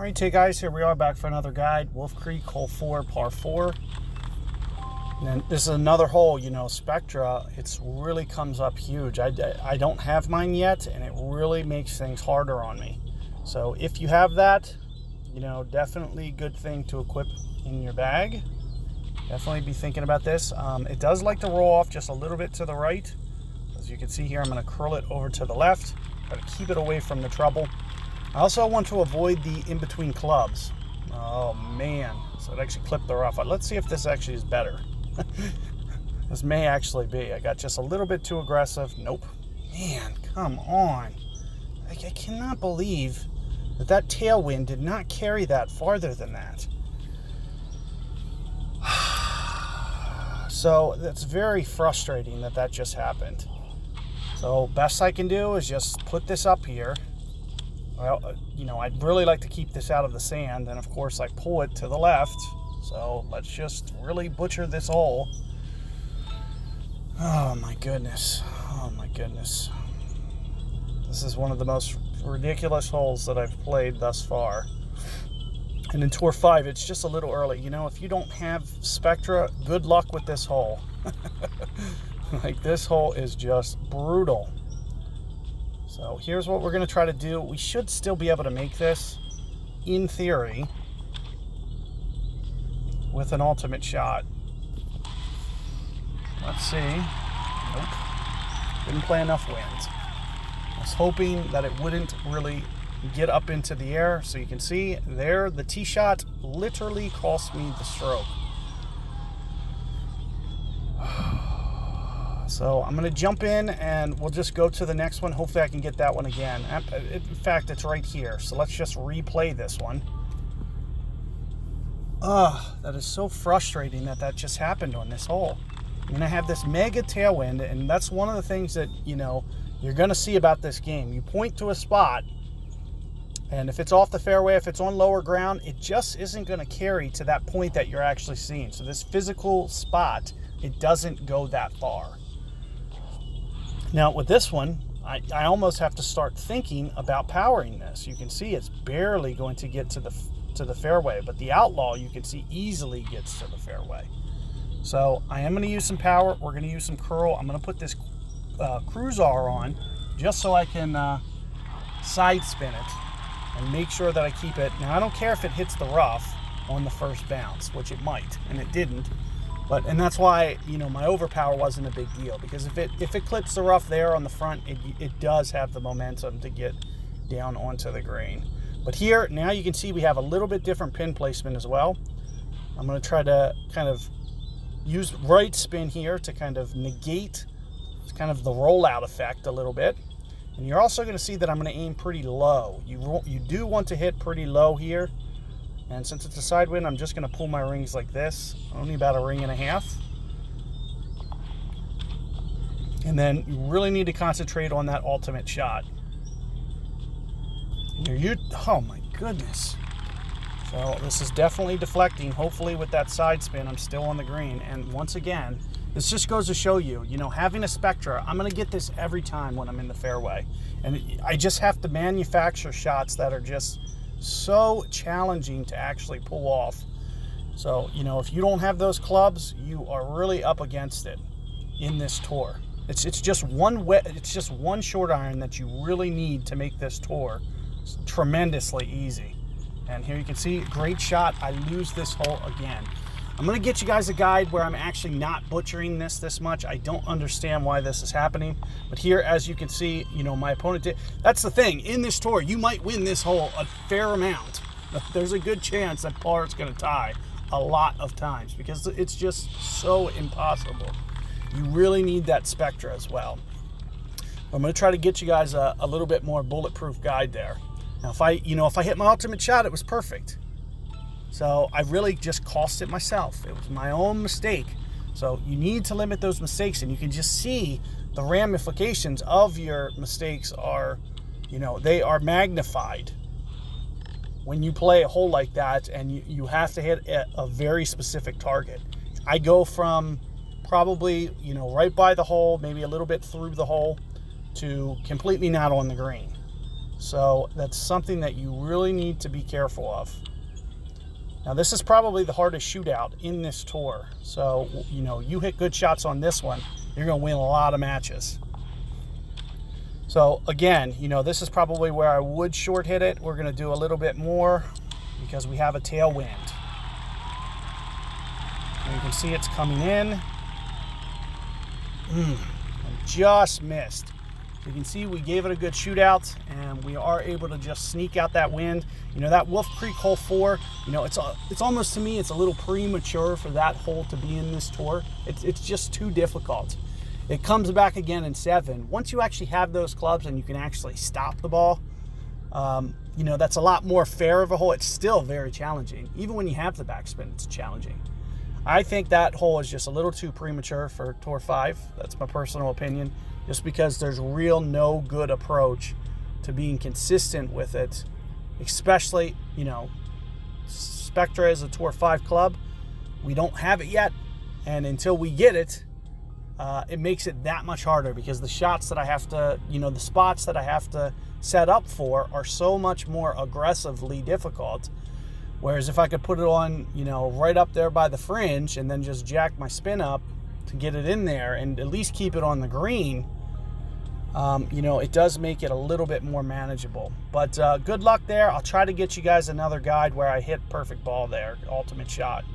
Alright, hey guys, here we are back for another guide. Wolf Creek, hole 4, par 4. And then this is another hole, Spectra, it's really comes up huge. I don't have mine yet, and it really makes things harder on me. So if you have that, definitely good thing to equip in your bag. Definitely be thinking about this. It does like to roll off just a little bit to the right. As you can see here, I'm going to curl it over to the left. Try to keep it away from the trouble. I also want to avoid the in-between clubs. Oh man, so it actually clipped the rough. Let's see if this actually is better. This may actually be. I got just a little bit too aggressive. Nope. Man, come on. I cannot believe that tailwind did not carry that farther than that. So that's very frustrating that just happened. So best I can do is just put this up here. Well, I'd really like to keep this out of the sand, and of course I pull it to the left. So let's just really butcher this hole. Oh my goodness. Oh my goodness. This is one of the most ridiculous holes that I've played thus far. And in Tour 5, it's just a little early. If you don't have Spectra, good luck with this hole. Like, this hole is just brutal. So here's what we're going to try to do. We should still be able to make this, in theory, with an ultimate shot. Let's see. Nope. Didn't play enough wind. I was hoping that it wouldn't really get up into the air. So you can see there, the tee shot literally cost me the stroke. So I'm going to jump in and we'll just go to the next one. Hopefully I can get that one again. In fact, it's right here. So let's just replay this one. That is so frustrating that just happened on this hole. I have this mega tailwind, and that's one of the things that, you're going to see about this game. You point to a spot, and if it's off the fairway, if it's on lower ground, it just isn't going to carry to that point that you're actually seeing. So this physical spot, it doesn't go that far. Now with this one, I almost have to start thinking about powering this. You can see it's barely going to get to the fairway, but the Outlaw, you can see, easily gets to the fairway. So I am going to use some power. We're going to use some curl. I'm going to put this Cruiser on just so I can side spin it and make sure that I keep it. Now I don't care if it hits the rough on the first bounce, which it might, and it didn't. And that's why, my overpower wasn't a big deal, because if it clips the rough there on the front, it does have the momentum to get down onto the green. But here, now you can see we have a little bit different pin placement as well. I'm going to try to kind of use right spin here to kind of negate kind of the rollout effect a little bit. And you're also going to see that I'm going to aim pretty low. You do want to hit pretty low here. And since it's a side wind, I'm just going to pull my rings like this, only about a ring and a half. And then you really need to concentrate on that ultimate shot. Oh my goodness. So this is definitely deflecting. Hopefully with that side spin, I'm still on the green. And once again, this just goes to show you, having a Spectra, I'm going to get this every time when I'm in the fairway. And I just have to manufacture shots that are just so challenging to actually pull off. So, if you don't have those clubs, you are really up against it in this tour. It's just one short iron that you really need to make this tour tremendously easy. And here you can see, great shot. I lose this hole again. I'm going to get you guys a guide where I'm actually not butchering this much. I don't understand why this is happening. But here, as you can see, my opponent did. That's the thing. In this tour, you might win this hole a fair amount. There's a good chance that par is going to tie a lot of times because it's just so impossible. You really need that Spectra as well. I'm going to try to get you guys a little bit more bulletproof guide there. Now, if I hit my ultimate shot, it was perfect. So I really just cost it myself. It was my own mistake. So you need to limit those mistakes, and you can just see the ramifications of your mistakes are, they are magnified when you play a hole like that, and you have to hit a very specific target. I go from probably, right by the hole, maybe a little bit through the hole, to completely not on the green. So that's something that you really need to be careful of. Now this is probably the hardest shootout in this tour. So, you know, you hit good shots on this one, you're going to win a lot of matches. So again, you know, this is probably where I would short hit it. We're going to do a little bit more because we have a tailwind. And you can see it's coming in. I just missed. You can see we gave it a good shootout, and we are able to just sneak out that wind. You know, that Wolf Creek hole 4, you know, it's almost, to me, it's a little premature for that hole to be in this tour. It's just too difficult. It comes back again in 7. Once you actually have those clubs and you can actually stop the ball, you know, that's a lot more fair of a hole. It's still very challenging. Even when you have the backspin, it's challenging. I think that hole is just a little too premature for Tour 5. That's my personal opinion. Just because there's real no good approach to being consistent with it, especially, you know, Spectra is a Tour 5 club. We don't have it yet, and until we get it, it makes it that much harder because the shots that I have to, you know, the spots that I have to set up for are so much more aggressively difficult. Whereas if I could put it on, you know, right up there by the fringe and then just jack my spin up to get it in there and at least keep it on the green, you know, it does make it a little bit more manageable. But good luck there. I'll try to get you guys another guide where I hit perfect ball there, ultimate shot.